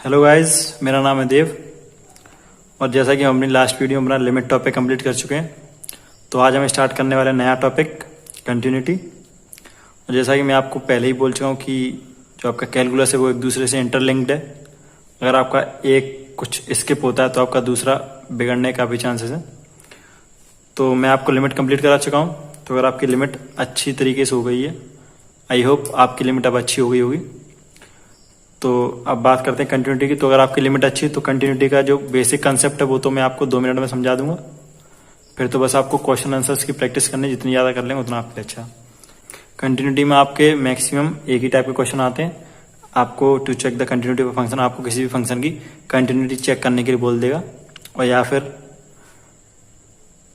Hello guys, मेरा नाम है देव। और जैसा कि हम अपनी लास्ट वीडियो में अपना लिमिट टॉपिक कंप्लीट कर चुके हैं, तो आज हम स्टार्ट करने वाले नया टॉपिक कंटिन्यूटी। और जैसा कि मैं आपको पहले ही बोल चुका हूँ कि जो आपका कैलकुलस है वो एक दूसरे से इंटरलिंक्ड है। अगर आपका एक कुछ स्किप होता है तो आपका दूसरा बिगड़ने का भी चांसेस है। तो मैं आपको लिमिट कंप्लीट करा चुका हूँ। तो अगर आपकी लिमिट अच्छी तरीके से हो गई है, आई होप आपकी लिमिट अब अच्छी हो गई होगी। तो अब बात करते हैं कंटिन्यूटी की। तो अगर आपकी लिमिट अच्छी है तो कंटिन्यूटी का जो बेसिक कंसेप्ट है वो तो मैं आपको 2 मिनट में समझा दूंगा। फिर तो बस आपको क्वेश्चन आंसर्स की प्रैक्टिस करनी, जितनी ज़्यादा कर लेंगे उतना आपके लिए अच्छा। कंटिन्यूटी में आपके मैक्सिमम एक ही टाइप के क्वेश्चन आते हैं। आपको to check the continuity of function, आपको किसी भी फंक्शन की कंटिन्यूटी चेक करने के लिए बोल देगा। और या फिर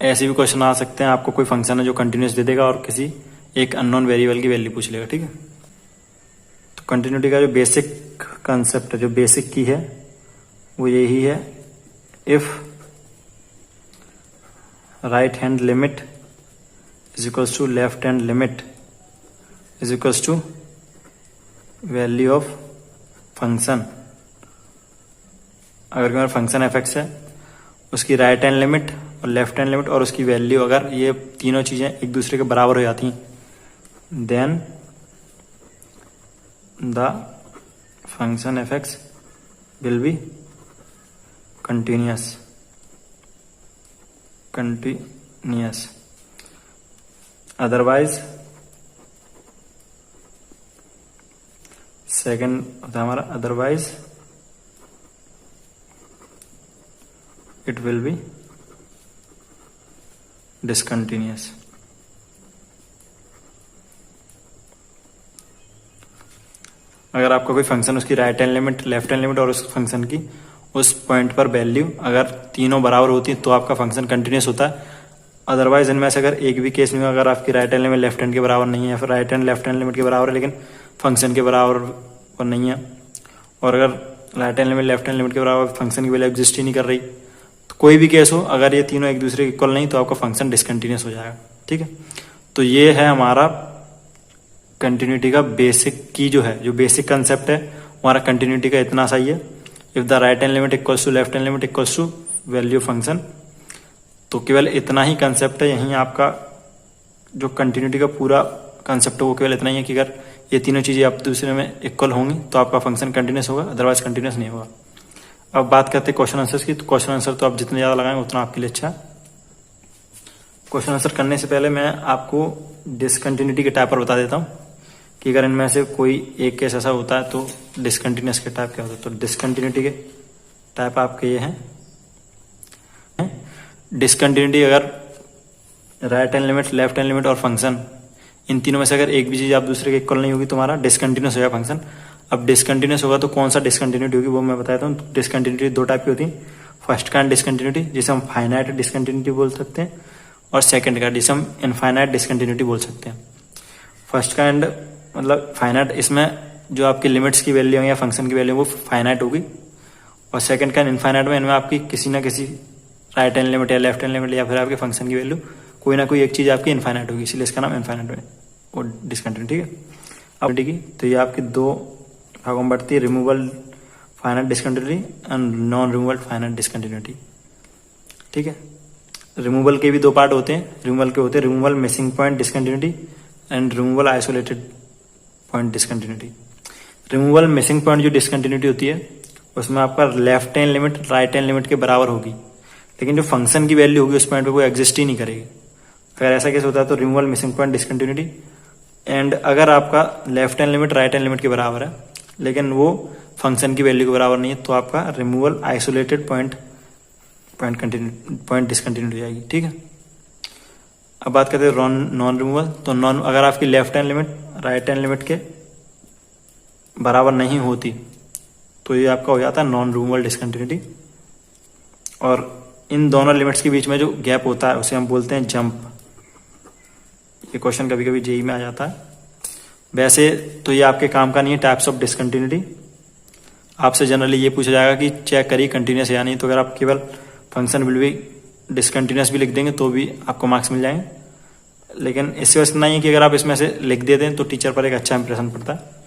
ऐसे भी क्वेश्चन आ सकते हैं, आपको कोई फंक्शन है जो कंटिन्यूस दे देगा और किसी एक अननोन वेरिएबल की वैल्यू पूछ लेगा। ठीक है, तो कंटिन्यूटी का जो बेसिक कंसेप्ट है, जो बेसिक की है वो यही है। If right hand limit is equals to left hand limit is equals to value of function. अगर मेरा फंक्शन एफ एक्स है, उसकी राइट हैंड लिमिट और लेफ्ट हैंड लिमिट और उसकी वैल्यू, अगर ये तीनों चीजें एक दूसरे के बराबर हो जाती हैं, then the function F X will be continuous. Otherwise, second होता है हमारा, otherwise it will be discontinuous. अगर आपका कोई फंक्शन, उसकी right hand limit, left hand limit और उस फंक्शन की उस पॉइंट पर वैल्यू अगर तीनों बराबर होती है तो आपका फंक्शन कंटिन्यूस होता है। अदरवाइज इनमें से अगर एक भी केस में अगर आपकी right hand limit left hand के बराबर नहीं है, या फिर right hand left hand limit के बराबर है लेकिन फंक्शन के बराबर नहीं है, और अगर right hand limit left hand limit के बराबर फंक्शन की वैल्यू एग्जिस्ट ही नहीं कर रही, तो कोई भी केस हो, अगर ये तीनों एक दूसरे के इक्वल नहीं तो आपका फंक्शन डिसकंटिन्यूस हो जाएगा। ठीक है, तो ये है हमारा कंटिन्यूटी का बेसिक की जो है, जो बेसिक कंसेप्ट है हमारा कंटिन्यूटी का इतना सही है। If the right hand limit equals to left hand limit equals to value function, तो केवल इतना ही कंसेप्ट है। यहीं आपका जो कंटिन्यूटी का पूरा कंसेप्ट है वो केवल इतना ही है कि अगर ये तीनों चीजें आप दूसरे में इक्वल होंगी तो आपका फंक्शन कंटिन्यूस होगा, अदरवाइज कंटिन्यूस नहीं होगा। अब बात करते हैं क्वेश्चन आंसर्स की। तो क्वेश्चन आंसर तो आप जितने ज्यादा लगाएंगे उतना आपके लिए अच्छा है। क्वेश्चन आंसर करने से पहले मैं आपको डिसकंटिन्यूटी के टाइप पर बता देता हूँ कि अगर इनमें से कोई एक केस ऐसा होता है तो डिसकंटिन्यूस के टाइप क्या होता है। तो डिसकंटिन्यूटी के टाइप आपके ये हैं। डिसकंटिन्यूटी अगर right hand limit, left hand limit और फंक्शन, इन तीनों में से अगर एक भी चीज आप दूसरे के इक्वल नहीं होगी तो हमारा डिसकंटिन्यूस होगा फंक्शन। अब डिसकंटिन्यूस होगा तो कौन सा डिसकंटिन्यूटी होगी वो मैं बताता हूँ। डिसकंटिन्यूटी 2 टाइप की होती है। फर्स्ट काइंड डिसकंटिन्यूटी जिसे हम फाइनाइट डिसकंटिन्यूटी बोल सकते हैं, और सेकंड का जिसे हम इनफाइनाइट डिसकंटिन्यूटी बोल सकते हैं। फर्स्ट काइंड मतलब फाइनाइट, इसमें जो आपकी लिमिट्स की वैल्यू या फंक्शन की वैल्यू वो फाइनाइट होगी। और सेकंड काइंड इनफाइनाइट में इनमें आपकी किसी ना किसी राइट हैंड लिमिट या लेफ्ट हैंड लिमिट या फिर आपके फंक्शन की वैल्यू कोई ना कोई एक चीज आपकी इनफाइनाइट होगी, इसलिए इसका नाम इनफाइनाइट है और डिसकंटिन्यूटी। ठीक है, अब ठीक है, तो ये आपकी 2 भागों में बढ़ती है, removal finite discontinuity and non removal finite discontinuity. ठीक है, रिमूवल के भी 2 पार्ट होते हैं। रिमूवल के होते हैं removal missing point discontinuity and removal isolated point discontinuity. Removal missing point जो डिसकंटिन्यूटी होती है उसमें आपका left hand limit right hand limit के बराबर होगी, लेकिन जो फंक्शन की वैल्यू होगी उस पॉइंट पे वो एग्जिस्ट ही नहीं करेगी। अगर ऐसा केस होता है तो removal missing point discontinuity. And अगर आपका left hand limit right hand limit के बराबर है लेकिन वो फंक्शन की वैल्यू के बराबर नहीं है तो आपका रिमूवल आइसोलेटेड पॉइंट डिसकंटिन्यूटी हो जाएगी। ठीक है, अब बात करते हैं नॉन रिमूवल। तो नॉन, अगर आपकी left hand limit right hand limit के बराबर नहीं होती तो ये आपका हो जाता है नॉन रिमूवल डिसकंटिन्यूटी। और इन दोनों लिमिट्स के बीच में जो गैप होता है उसे हम बोलते हैं जंप। ये क्वेश्चन कभी कभी जेई में आ जाता है। वैसे तो ये आपके काम का नहीं है टाइप्स ऑफ डिसकंटिन्यूटी। आपसे जनरली ये पूछा जाएगा कि चेक करिए कंटिन्यूस या नहीं, तो अगर आप केवल फंक्शन विल बी डिसकंटिन्यूस भी लिख देंगे तो भी आपको मार्क्स मिल जाएंगे। लेकिन इससे वैसे नहीं है कि अगर आप इसमें से लिख दे दें तो टीचर पर एक अच्छा इंप्रेशन पड़ता है।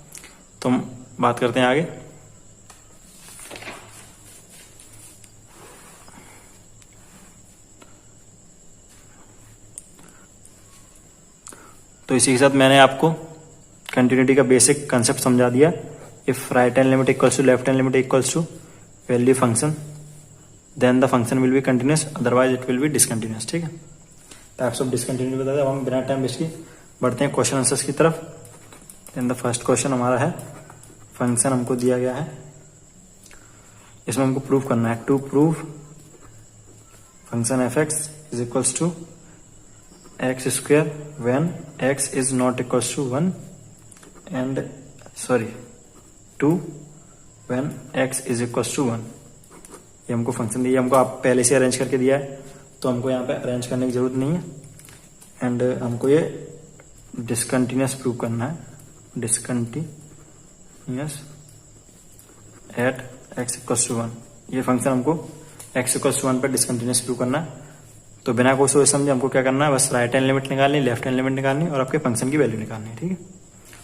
तो हम बात करते हैं आगे। तो इसी के साथ मैंने आपको कंटिन्यूटी का बेसिक कंसेप्ट समझा दिया। If right hand limit equals to left hand limit equals to value function, then the function will be continuous, otherwise it will be discontinuous. ठीक है, टाइप्स ऑफ डिसकंटिन्यूटी बता दें। अब हम बिना टाइम वेस्ट किए बढ़ते हैं क्वेश्चन आंसर्स की तरफ। देन द फर्स्ट क्वेश्चन हमारा है, फंक्शन हमको दिया गया है, इसमें हमको प्रूव करना है। To prove function F X is equals to X square when X is not equals to 1 and two when X is equals to 1। ये हमको फंक्शन दिया, हमको आप पहले से अरेंज करके दिया है, तो हमको यहाँ पे अरेंज करने की जरूरत नहीं है। एंड हमको ये डिसकंटिन्यूस प्रूव करना है, discontinuous at X equals to 1। ये फंक्शन हमको एक्स इक्वल्स टू 1 पर डिसकंटिन्यूस प्रूव करना है। तो बिना कोई सोच समझे हमको क्या करना है, बस राइट हैंड लिमिट निकालनी, लेफ्ट हैंड लिमिट निकालनी और आपके फंक्शन की वैल्यू निकालनी है। ठीक है,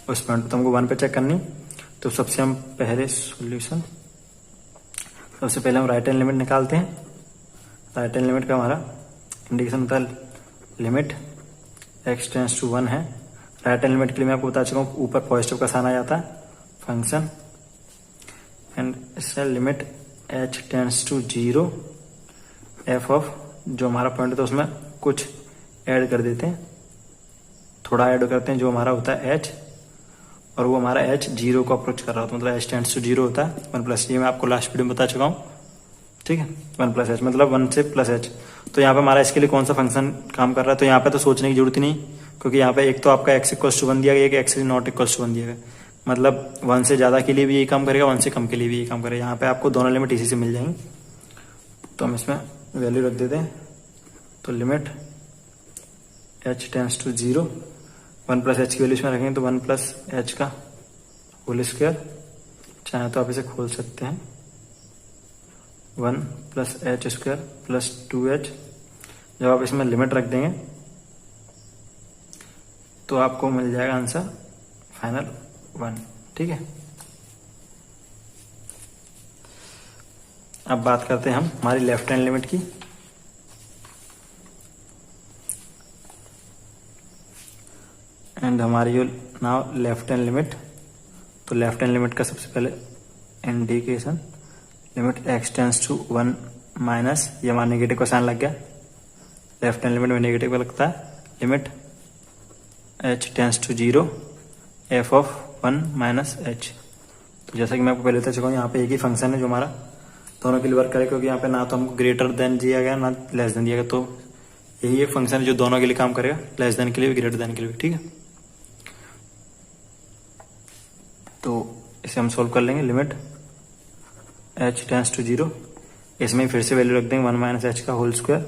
उस पॉइंट पर तो हमको 1 पे चेक करनी। तो सबसे हम पहले सॉल्यूशन, सबसे पहले हम राइट हैंड लिमिट निकालते हैं। राइट हैंड लिमिट का हमारा इंडिकेशन होता है लिमिट एक्स टेंस टू 1 है। राइट हैंड लिमिट के लिए मैं आपको बता चुका हूँ, ऊपर पॉजिटिव का साइन आ जाता है फंक्शन, एंड इसका limit H tends to 0 F of, जो हमारा पॉइंट होता है उसमें कुछ ऐड कर देते हैं, थोड़ा ऐड करते हैं, जो हमारा होता है एच, और वो हमारा एच 0 को अप्रोच कर रहा होता है, मतलब एच टेंस टू 0 होता है 1 प्लस। ये मैं आपको लास्ट वीडियो में बता चुका हूँ। ठीक है, 1 प्लस एच मतलब 1 से प्लस एच। तो यहाँ पे हमारा इसके लिए कौन सा फंक्शन काम कर रहा है, तो यहाँ पे तो सोचने की जरूरत ही नहीं, क्योंकि यहाँ पे एक तो आपका एक्स इक्वल्स टू 1 दिया गया, एक X is not equals to 1 दिया गया, मतलब 1 से ज्यादा के लिए भी यही काम करेगा, 1 से कम के लिए भी यही काम करेगा। यहाँ पे आपको दोनों लिमिट इसी से मिल जाएंगी। तो हम इसमें वैल्यू रख देते हैं, तो limit H tends to 0, 1 plus H की वैल्यू इसमें रखेंगे, तो 1 प्लस एच का होल स्क्वायर, चाहे तो आप इसे खोल सकते हैं, 1 plus H square plus 2h। जब आप इसमें लिमिट रख देंगे तो आपको मिल जाएगा आंसर फाइनल 1। ठीक है, अब बात करते हैं हम हमारी लेफ्ट हैंड लिमिट की। एंड हमारी जो नाउ लेफ्ट हैंड लिमिट, तो लेफ्ट हैंड लिमिट का सबसे पहले indication limit X tends to 1 minus, ये हमारा नेगेटिव का साइन लग गया, लेफ्ट हैंड लिमिट में नेगेटिव का लगता है, limit H tends to 0 F of 1 minus H. तो जैसा कि मैं आपको पहले बता चुका हूँ, यहाँ पे एक ही फंक्शन है जो हमारा दोनों के लिए वर्क करेगा, क्योंकि यहाँ पे ना तो हमको ग्रेटर देन दिया गया ना लेस देन दिया गया, तो यही एक फंक्शन है जो दोनों के लिए काम करेगा, लेस देन के लिए भी ग्रेटर देन के लिए भी। ठीक है, तो इसे हम सोल्व कर लेंगे। लिमिट एच टेंस टू 0, इसमें फिर से वैल्यू रख देंगे 1 माइनस एच का होल स्क्वायर,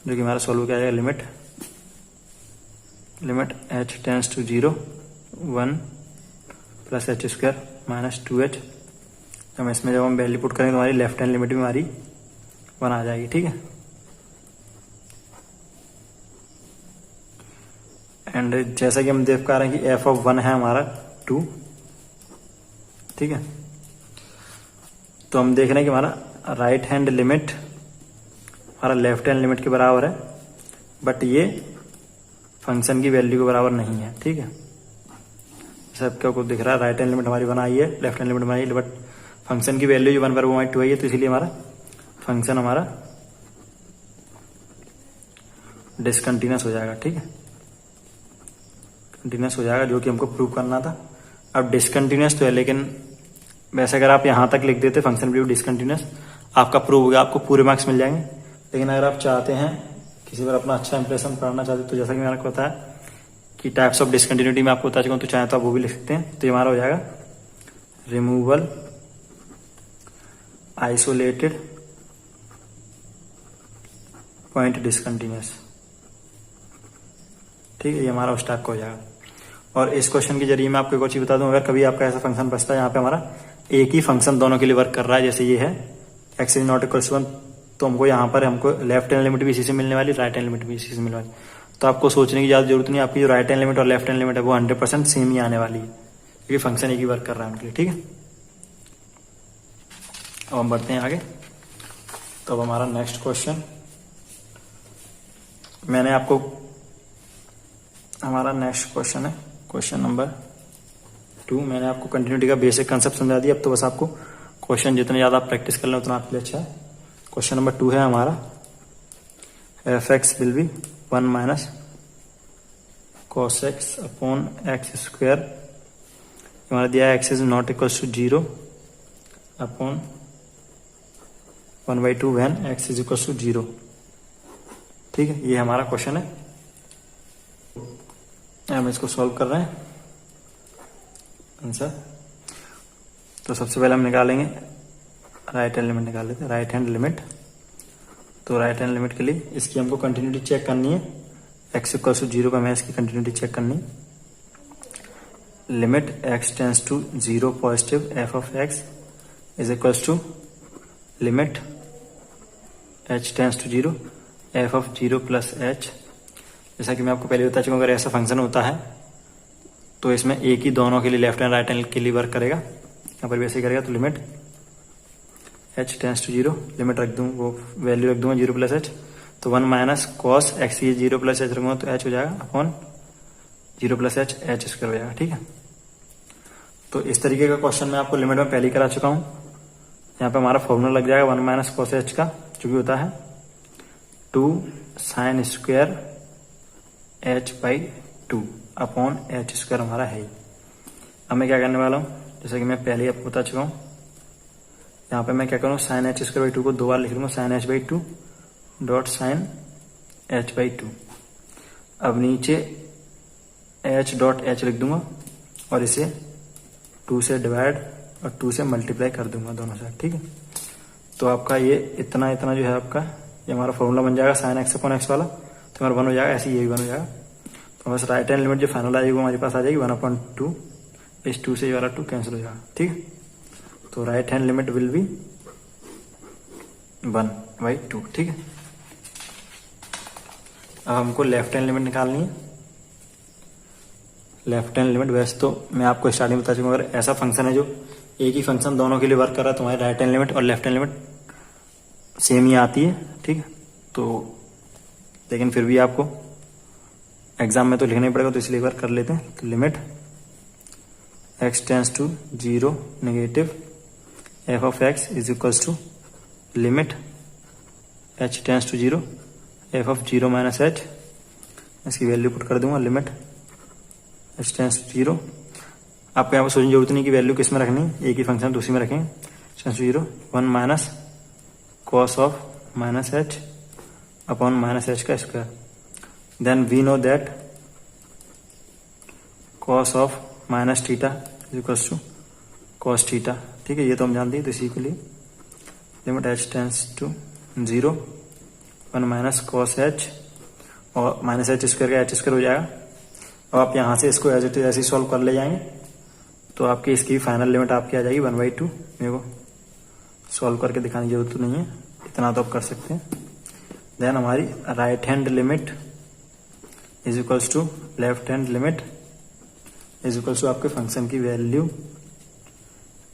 जो कि हमारा सोल्व किया जाएगा। Limit H tends to 0 1 plus H square minus 2h। जब इसमें जब हम वैल्यू पुट करेंगे तो हमारी लेफ्ट हैंड लिमिट भी हमारी 1 आ जाएगी। ठीक है, एंड जैसा कि हम देख पा रहे हैं कि एफ ऑफ 1 है हमारा 2। ठीक है, तो हम देख रहे हैं कि हमारा राइट हैंड लिमिट हमारा लेफ्ट हैंड लिमिट के बराबर है, बट ये फंक्शन की वैल्यू के बराबर नहीं है। ठीक है, सबको दिख रहा है, राइट हैंड लिमिट हमारी 1 आई है, लेफ्ट हैंड लिमिट हमारी, बट फंक्शन की वैल्यू जो 1 पर वो हमारी 2 आई है, तो इसलिए हमारा फंक्शन हमारा डिसकंटिन्यूस हो जाएगा। ठीक है, कंटिन्यूस हो जाएगा, जो कि हमको प्रूव करना था। अब डिसकंटिन्यूस तो है, लेकिन वैसे अगर आप यहां तक लिख देते फंक्शन व्यू डिसकंटिन्यूस, आपका प्रूव हो गया, आपको पूरे मार्क्स मिल जाएंगे। लेकिन अगर आप चाहते हैं किसी पर अपना अच्छा इंप्रेशन पढ़ना चाहते, तो जैसा कि मैंने आपको बताया कि टाइप्स ऑफ डिसकंटिन्यूटी में आपको बता चुका हूं, तो चाहे तो आप वो भी लिख सकते हैं। तो ये हमारा हो जाएगा रिमूवल आइसोलेटेड पॉइंट डिसकंटिन्यूस। ठीक है, ये हमारा उस टाइप का हो जाएगा। और इस क्वेश्चन के जरिए मैं आपको एक और चीज बता दूं, अगर कभी आपका ऐसा फंक्शन बचता है यहाँ पे हमारा एक ही फंक्शन दोनों के लिए वर्क कर रहा है, जैसे ये है एक्स इज नॉट इक्वल्स 1, तो हमको यहाँ पर हमको लेफ्ट हैंड लिमिट भी इसी से मिलने वाली, राइट हैंड लिमिट भी इसी से मिलने वाली। तो आपको सोचने की ज्यादा जरूरत नहीं, आपकी जो राइट हैंड लिमिट और लेफ्ट हैंड लिमिट है वो 100% सेम ही आने वाली है, क्योंकि फंक्शन एक ही वर्क कर रहा है उनके लिए। ठीक है, अब हम बढ़ते हैं आगे। तो अब हमारा नेक्स्ट क्वेश्चन, मैंने आपको हमारा नेक्स्ट क्वेश्चन है क्वेश्चन नंबर 2। मैंने आपको कंटिन्यूटी का बेसिक कंसेप्ट समझा दिया, अब तो बस आपको क्वेश्चन जितने ज़्यादा आप प्रैक्टिस कर लें उतना आपके लिए अच्छा है। क्वेश्चन नंबर 2 है हमारा F X will be 1 minus cos x upon X square. हमारा दिया है X is not equals to 0 upon 1/2 when X is equals to 0। ठीक है, ये हमारा क्वेश्चन है, हम इसको सॉल्व कर रहे हैं आंसर। तो सबसे पहले हम निकालेंगे राइट हैंड लिमिट, निकाल लेते हैं राइट हैंड लिमिट। तो राइट हैंड लिमिट के लिए इसकी हमको कंटिन्यूटी चेक करनी है, एक्स इक्वल्स टू 0 का हमें इसकी कंटिन्यूटी चेक करनी है। Limit X tends to 0 positive F of X is equals to limit H tends to 0 F of 0 plus H. जैसा कि मैं आपको पहले बता चुका हूं, अगर ऐसा फंक्शन होता है तो इसमें एक ही दोनों के लिए लेफ्ट हैंड राइट हैंड के लिए वर्क करेगा, यहाँ पर भी ऐसे करेगा। तो limit H tends to 0, limit रख दूँ, वो वैल्यू रख दूंगा 0 प्लस एच। तो 1 माइनस कॉस एक्स, ये 0 प्लस एच रखूंगा तो एच हो जाएगा upon 0 plus H, H square हो जाएगा। ठीक है, तो इस तरीके का क्वेश्चन मैं आपको लिमिट में पहले ही करा चुका हूँ। यहाँ पे हमारा फॉर्मूला लग जाएगा 1 माइनस कॉस एच का, जो कि होता है 2 sine square h/2 upon H square हमारा है। अब मैं क्या करने वाला हूँ, जैसे कि मैं पहले ही आपको बता चुका हूँ, यहाँ पे मैं क्या करूँ, साइन h/2 को 2 बार लिख लूंगा, sign h/2 dot sign h/2। अब नीचे h डॉट h लिख दूंगा और इसे 2 से डिवाइड और 2 से मल्टीप्लाई कर दूंगा दोनों साइड। ठीक है, तो आपका ये इतना इतना जो है आपका ये हमारा फॉर्मूला बन जाएगा साइन एक्स अपॉन एक्स वाला, तो हमारा 1 हो जाएगा, ऐसे ये भी 1 हो जाएगा। तो बस राइट हैंड लिमिट जो फाइनल आएगी वो हमारे पास आ जाएगी 1/2, इस 2 से ये वाला 2 कैंसिल हो जाएगा। ठीक है, तो right hand limit will B 1/2। ठीक है, अब हमको लेफ्ट हैंड लिमिट निकालनी है। लेफ्ट हैंड लिमिट वैसे तो मैं आपको स्टार्टिंग बता चुका हूँ, अगर ऐसा फंक्शन है जो एक ही फंक्शन दोनों के लिए वर्क कर रहा है तो हमारी राइट हैंड लिमिट और लेफ्ट हैंड लिमिट सेम ही आती है। ठीक है, तो लेकिन फिर भी आपको एग्जाम में तो लिखना ही पड़ेगा, तो इसलिए एक बार कर लेते हैं। तो limit X tends to 0 negative F of X is equals to limit H tends to 0 F of 0 minus H. इसकी वैल्यू पुट कर दूंगा, लिमिट एच टेंस टू 0। आपको यहाँ पर सोचने की जरूरत नहीं कि वैल्यू किस में रखनी है, एक ही फंक्शन तो उसी में रखेंगे। Tends to 0 1 minus cos of minus H upon minus H का square. Then we know that cos of minus theta is equals to cos theta. ठीक है, ये तो हम जानते हैं, तो इसी के लिए limit H tends to 0 1 minus cos H और माइनस एच स्क्वायर का एच स्क्वायर हो जाएगा। अब आप यहाँ से इसको एज इट इज ऐसे ही सॉल्व कर ले जाएंगे तो आपकी इसकी फाइनल लिमिट आपकी आ जाएगी 1/2। मेरे को सॉल्व करके दिखाने की जरूरत नहीं है, इतना तो आप कर सकते हैं। देन हमारी right hand limit is equals to left hand limit is equals to आपके फंक्शन की वैल्यू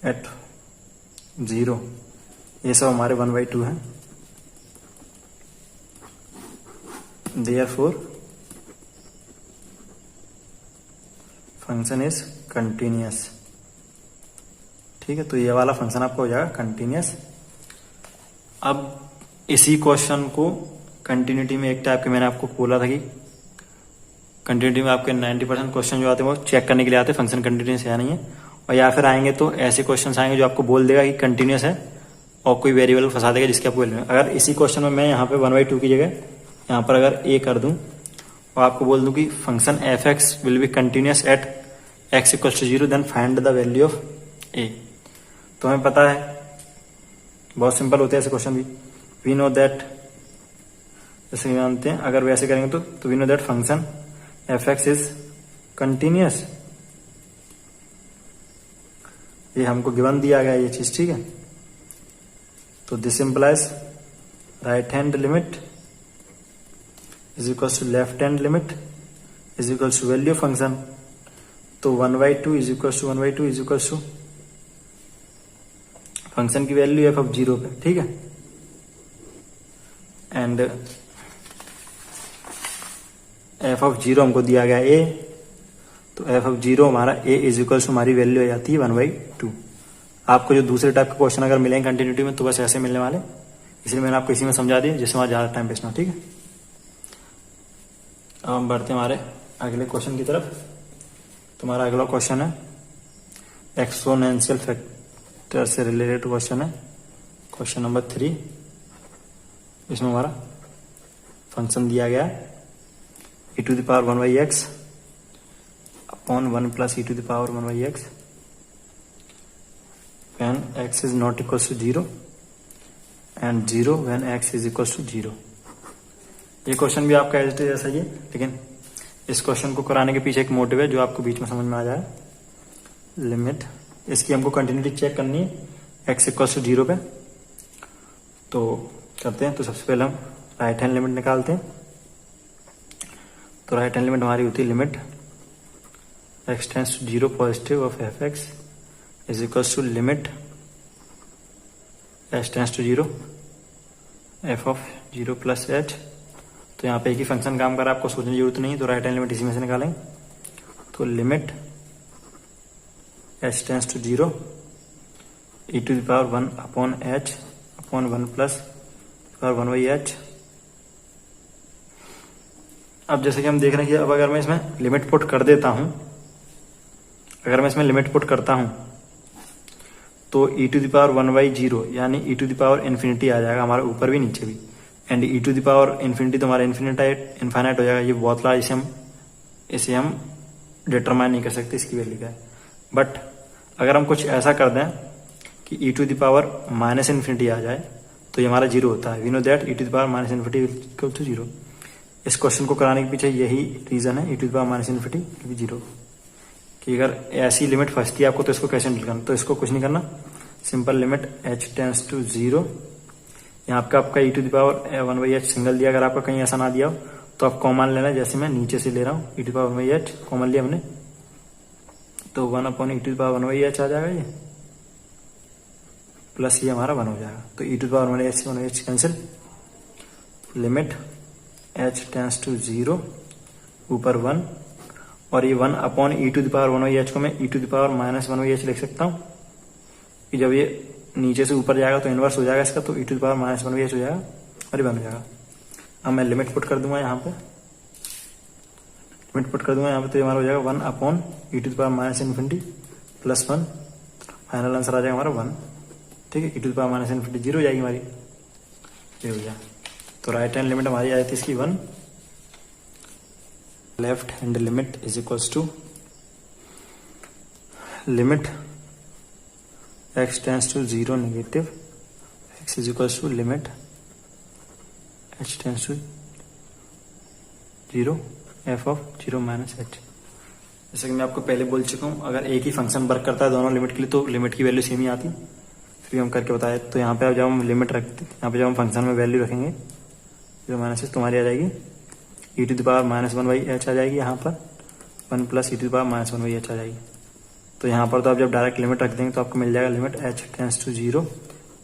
एट 0। ये सब हमारे 1/2 है। Therefore function is continuous. ठीक है, तो ये वाला फंक्शन आपका हो जाएगा कंटिन्यूअस। अब इसी क्वेश्चन को कंटिन्यूटी में एक टाइप के मैंने आपको बोला था कि कंटिन्यूटी में आपके 90% क्वेश्चन जो आते हैं वो चेक करने के लिए आते हैं फंक्शन कंटिन्यूअस है नहीं है, और या फिर आएंगे तो ऐसे क्वेश्चन आएंगे जो आपको बोल देगा कि कंटिन्यूअस है और कोई वेरिएबल फंसा देगा जिसके आपको वैल्यू। अगर इसी क्वेश्चन में मैं यहाँ पे 1/2 की जगह यहाँ पर अगर ए कर दूं और आपको बोल दूं कि function F X will be continuous at X equals to 0, then find the value of A. तो हमें पता है, बहुत सिंपल होते हैं ऐसे क्वेश्चन भी। वी नो दैट, जैसे जानते हैं, अगर वैसे करेंगे तो we know that function F X is continuous. ये हमको गिवन दिया गया ये चीज। ठीक है, तो this implies right hand limit is equals to left hand limit is equals to value function. तो 1/2 is equals to 1/2 is equals to function की वैल्यू एफ ऑफ 0 पे। ठीक है, एंड एफ ऑफ जीरो हमको दिया गया ए, तो एफ ऑफ जीरो हमारा ए इज इक्वल टू हमारी वैल्यू हो जाती है 1/2। आपको जो दूसरे टाइप के क्वेश्चन अगर मिलेंगे कंटिन्यूटी में तो बस ऐसे मिलने वाले, इसलिए मैंने आपको इसी में समझा दिया जिससे हमारा ज़्यादा टाइम वेस्ट ना। ठीक है, अब हम बढ़ते हैं हमारे अगले क्वेश्चन की तरफ। तुम्हारा अगला क्वेश्चन है एक्सपोनेंशियल फैक्टर से रिलेटेड क्वेश्चन है, क्वेश्चन नंबर 3। इसमें हमारा फंक्शन दिया गया है e⁻1/x upon 1 plus e⁻1/x when x is not equals to 0 and 0 when x is equals to 0। ये क्वेश्चन भी आपका एज जैसा ही है, लेकिन इस क्वेश्चन को कराने के पीछे एक मोटिव है जो आपको बीच में समझ में आ जाए। लिमिट इसकी हमको कंटिन्यूटी चेक करनी है x इक्वल्स टू 0 पे, तो करते हैं। तो सबसे पहले हम राइट हैंड लिमिट निकालते हैं। तो राइट हैंड लिमिट हमारी होती है limit x tends to 0 positive of f(x) is equals to limit h tends to 0 f of 0 plus h। तो यहाँ पे एक ही फंक्शन काम कर रहा है, आपको सोचने की जरूरत नहीं है, तो राइट हैंड लिमिट इसी में से निकालेंगे। तो limit h tends to 0 e⁻1 upon h upon 1 plus 1/h। अब जैसे कि हम देख रहे हैं कि अब अगर मैं इसमें लिमिट पुट कर देता हूं, अगर मैं इसमें लिमिट पुट करता हूं तो e⁻1/0 यानी e⁻∞ आ जाएगा हमारे ऊपर भी नीचे भी, एंड e⁻∞ तो हमारा इनफाइनाइट हो जाएगा। ये बहुत लार्ज, इसे हम डिटरमाइन नहीं कर सकते इसकी वैल्यू क्या है। बट अगर हम कुछ ऐसा कर दें कि e⁻∞ आ जाए तो ये हमारा 0 होता है। We know that e⁻∞ equal to 0। इस क्वेश्चन को कराने के पीछे यही रीजन है, e⁻∞ 0, कि अगर ऐसी लिमिट फंसती है आपको तो इसको कैसे डील करना। तो इसको कुछ नहीं करना, simple limit h tends to 0। यहाँ आपका e⁻1/h सिंगल दिया, अगर आपका कहीं ऐसा ना दिया हो तो आप कॉमन लेना, जैसे मैं नीचे से ले रहा हूँ e⁻1/h कॉमन लिया हमने, तो 1 अपॉन e⁻1/h आ जाएगा ये, प्लस ये हमारा 1 हो जाएगा। तो e⁻1/h से 1h cancel, limit h tends to 0 ऊपर 1, और ये 1 अपॉन e⁻1/h को मैं e⁻−1/h लिख सकता हूँ कि जब ये नीचे से ऊपर जाएगा तो इनवर्स हो जाएगा इसका, तो e⁻−1/h हो जाएगा और ये 1 हो जाएगा। अब मैं लिमिट पुट कर दूंगा यहाँ पे, लिमिट पुट कर दूंगा यहाँ पे, तो ये हमारा हो जाएगा 1 upon e⁻∞ plus 1, final answer आ जाएगा हमारा 1। ठीक है, e⁻∞ 0 हो जाएगी हमारी, ये हो जाए। तो राइट हैंड लिमिट हमारी आई थी इसकी 1, left hand limit is equals to limit x tends to 0 negative x is equals to limit h tends to 0 f of 0 minus h। जैसे कि मैं आपको पहले बोल चुका हूँ, अगर एक ही फंक्शन वर्क करता है दोनों लिमिट के लिए तो लिमिट की वैल्यू सेम ही आती, फिर हम करके बताए। तो यहाँ पे जब हम लिमिट रखते, यहाँ पे जब हम फंक्शन में वैल्यू रखेंगे 0 माइनस h, तुम्हारी आ जाएगी e⁻−1/h आ जाएगी, यहाँ पर 1 प्लस e⁻−1/h आ जाएगी। तो यहाँ पर तो आप जब डायरेक्ट लिमिट रख देंगे तो आपको मिल जाएगा limit h tends to 0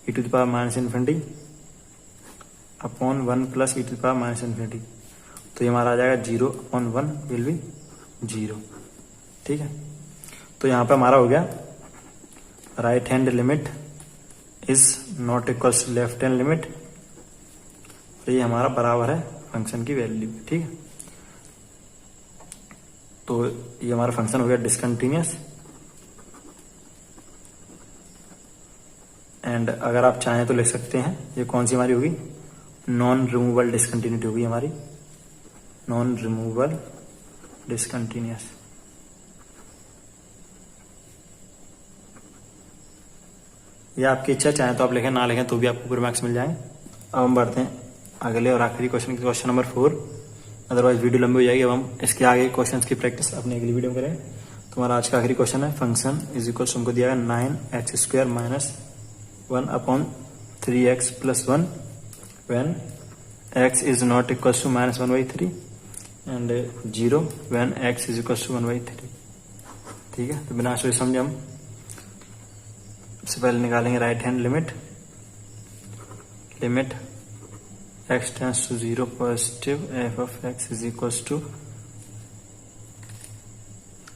e⁻∞ upon 1 plus e⁻∞। तो ये हमारा आ जाएगा 0 अपॉन 1 विल बी 0। ठीक है, तो यहाँ पे हमारा हो गया right hand limit is not equals to left hand limit, तो ये हमारा बराबर है फंक्शन की वैल्यू। ठीक है, तो ये हमारा फंक्शन हो गया डिसकंटिन्यूअस। एंड अगर आप चाहें तो लिख सकते हैं, ये कौन सी हमारी होगी, नॉन रिमूवल डिसकंटिन्यूटी होगी हमारी, नॉन रिमूवल डिसकंटिन्यूअस। ये आपकी इच्छा, चाहे तो आप लिखें, ना लिखें तो भी आपको पूरे मार्क्स मिल जाएंगे। अब हम बढ़ते हैं अगले और आखिरी question, question number 4। Otherwise video लंबी हो जाएगी। अब हम इसके आगे क्वेश्चंस की प्रैक्टिस अपने अगली वीडियो में करें। तुम्हारा आज का आखिरी क्वेश्चन है फंक्शन इज इक्वल हमको दिया है 9x² minus 1 upon 3x plus 1 when x is not equal to -1/3 and 0 when x is equal to 1/3। ठीक है, तो बिना सोचे समझे हम सबसे पहले निकालेंगे right hand limit, limit x tends to 0 positive f of x is equal to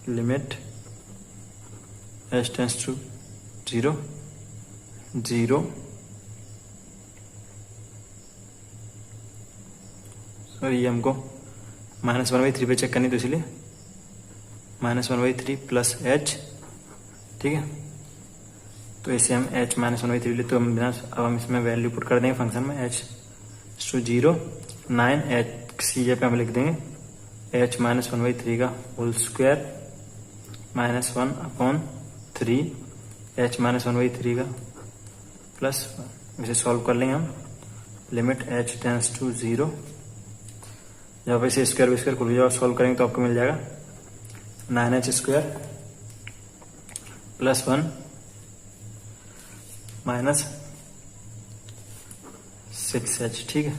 limit H tends to 0 0 sorry ये हमको -1/3 पे चेक करनी, तो इसलिए -1/3 प्लस एच, ठीक है। तो इसे हम h -1/3 ले, तो हम बिना अब हम इसमें वैल्यू पुट कर देंगे फंक्शन में h टू 0 9 h सी पे हम लिख देंगे h -1/3 का होल स्क्वायर -1/3 h -1/3 का प्लस, इसे सॉल्व कर लेंगे हम। लिमिट h टेंस टू 0, जब इसे स्क्वायर खुल जाओ सॉल्व करेंगे तो आपको मिल जाएगा 9h square plus 1 minus 6h, ठीक है।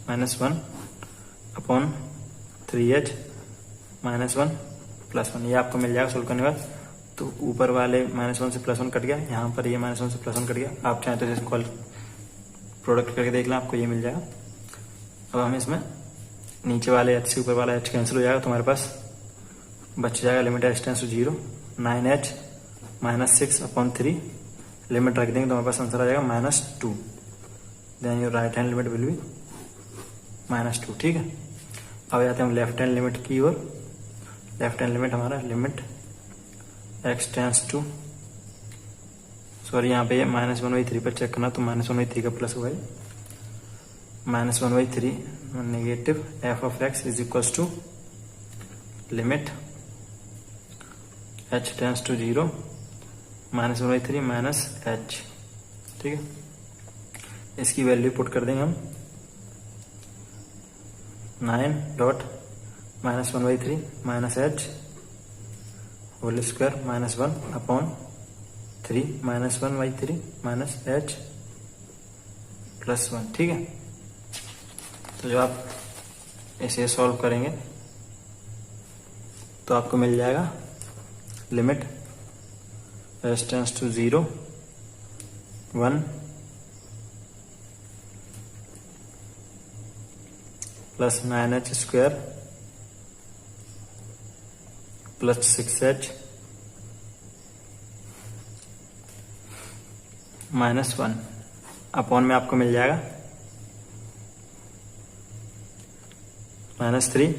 -1/3h -1 प्लस 1, ये आपको मिल जाएगा सोल्व करने के बाद। तो ऊपर वाले -1 से +1 कट गया, यहाँ पर ये -1 से +1 कट गया। आप चाहें तो इसे कॉल प्रोडक्ट करके देख लें, आपको ये मिल जाएगा। अब हम इसमें नीचे वाले h से ऊपर वाला h कैंसिल हो जाएगा, तो हमारे पास बच जाएगा limit h tends to 0 9h -6/3, लिमिट रख देंगे तो हमारे पास आंसर आ जाएगा -2। Then your right hand limit will be -2, ठीक है। अब आते हैं हम लेफ्ट हैंड लिमिट की ओर। लेफ्ट हैंड लिमिट हमारा limit x tends to, sorry यहाँ पे -1/3 पर चेक करना, तो -1/3 का प्लस हुआ है -1/3 negative f of x is equal to limit h tends to 0 -1/3 minus h, ठीक है। इसकी वैल्यू पुट कर देंगे हम 9 dot -1/3 minus h whole square -1/3 -1/3 minus h plus 1, ठीक है। तो जब आप इसे सॉल्व करेंगे तो आपको मिल जाएगा limit h tends to 0 1 plus 9h square plus 6h -1 upon में आपको मिल जाएगा -3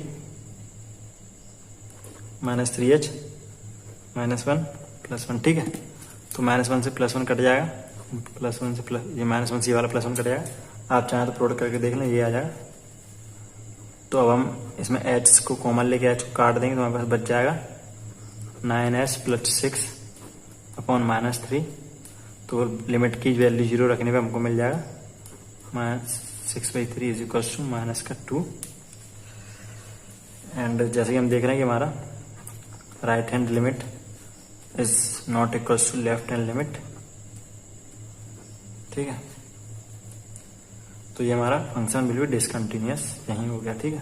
-3h -1 प्लस 1, ठीक है। तो -1 से +1 कट जाएगा, +1 से प्लस ये -1 से ये वाला +1 कट जाएगा। आप चाहें तो प्रोडक्ट करके देख लें, ये आ जाएगा। तो अब हम इसमें h को कॉमन लेके h को काट देंगे तो हमारे पास बच जाएगा 9h + 6/-3। तो लिमिट की वैल्यू 0 रखने पे हमको मिल जाएगा -6/3 इज इक्वल टू -2। एंड जैसे कि हम देख रहे हैं कि हमारा right hand limit is not equal to left hand limit, ठीक है। तो ये हमारा फंक्शन विल बी डिसकंटिन्यूअस यही हो गया, ठीक है।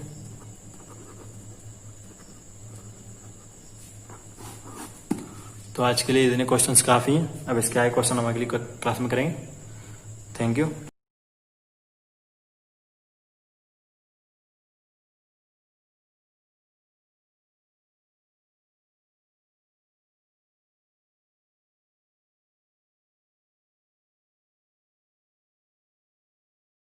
तो आज के लिए इतने क्वेश्चंस काफी हैं। अब इसके आगे क्वेश्चन हम अगली क्लास में करेंगे। Thank you.